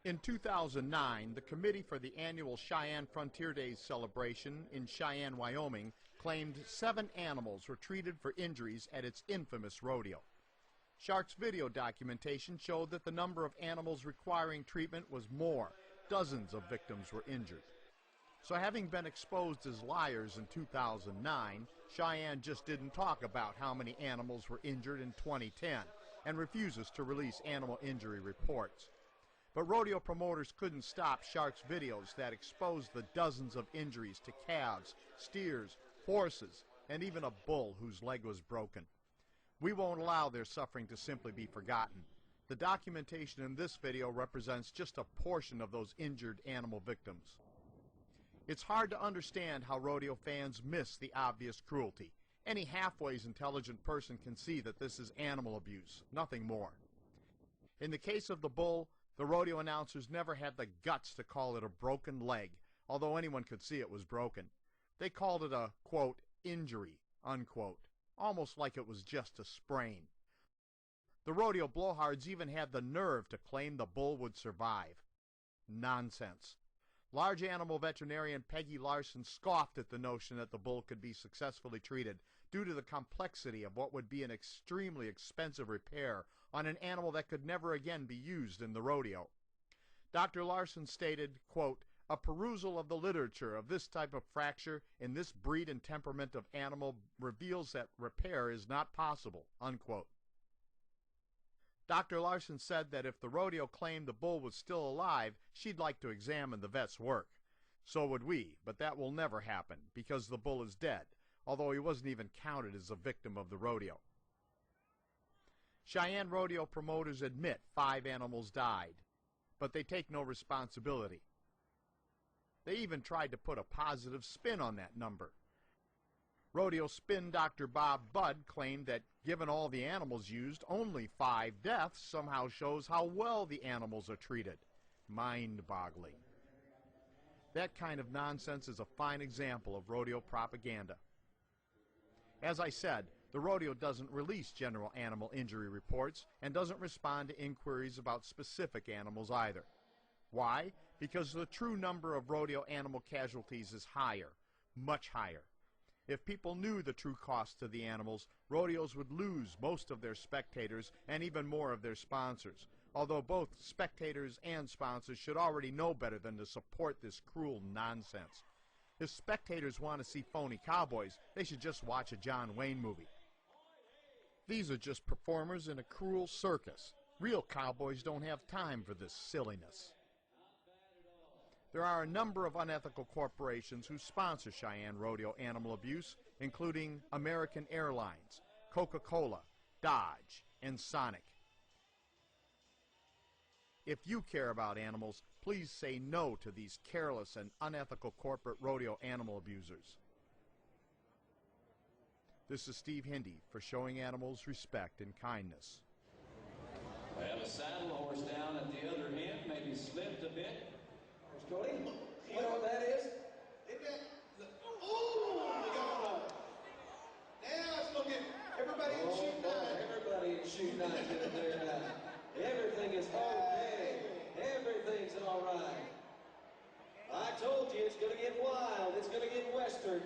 In 2009, the committee for the annual Cheyenne Frontier Days celebration in Cheyenne, Wyoming, claimed 7 animals were treated for injuries at its infamous rodeo. Shark's video documentation showed that the number of animals requiring treatment was more. Dozens of victims were injured. So having been exposed as liars in 2009, Cheyenne just didn't talk about how many animals were injured in 2010 and refuses to release animal injury reports. But rodeo promoters couldn't stop Shark's videos that exposed the dozens of injuries to calves, steers, horses, and even a bull whose leg was broken. We won't allow their suffering to simply be forgotten. The documentation in this video represents just a portion of those injured animal victims. It's hard to understand how rodeo fans miss the obvious cruelty. Any halfways intelligent person can see that this is animal abuse, nothing more. In the case of the bull, the rodeo announcers never had the guts to call it a broken leg, although anyone could see it was broken. They called it a, quote, injury, unquote, almost like it was just a sprain. The rodeo blowhards even had the nerve to claim the bull would survive. Nonsense. Large animal veterinarian Peggy Larson scoffed at the notion that the bull could be successfully treated due to the complexity of what would be an extremely expensive repair on an animal that could never again be used in the rodeo. Dr. Larson stated, quote, a perusal of the literature of this type of fracture in this breed and temperament of animal reveals that repair is not possible, unquote. Dr. Larson said that if the rodeo claimed the bull was still alive, she'd like to examine the vet's work. So would we, but that will never happen because the bull is dead, although he wasn't even counted as a victim of the rodeo. Cheyenne rodeo promoters admit 5 animals died, but they take no responsibility. They even tried to put a positive spin on that number. Rodeo spin Dr. Bob Budd claimed that given all the animals used, only 5 deaths somehow shows how well the animals are treated. Mind-boggling. That kind of nonsense is a fine example of rodeo propaganda. As I said, the rodeo doesn't release general animal injury reports and doesn't respond to inquiries about specific animals either. Why? Because the true number of rodeo animal casualties is higher, much higher. If people knew the true cost to the animals, rodeos would lose most of their spectators and even more of their sponsors, although both spectators and sponsors should already know better than to support this cruel nonsense. If spectators want to see phony cowboys, they should just watch a John Wayne movie. These are just performers in a cruel circus. Real cowboys don't have time for this silliness. There are a number of unethical corporations who sponsor Cheyenne rodeo animal abuse, including American Airlines, Coca-Cola, Dodge, and Sonic. If you care about animals, please say no to these careless and unethical corporate rodeo animal abusers. This is Steve Hindy for Showing Animals Respect and Kindness. Well, a saddle horse down at the other end maybe slipped a bit. Cody, you know what that is? Oh, now it's looking. Everybody in shoot 9. Everybody in shoot 9 is in there now. Everything is okay. Everything's all right. I told you it's going to get wild. It's going to get western.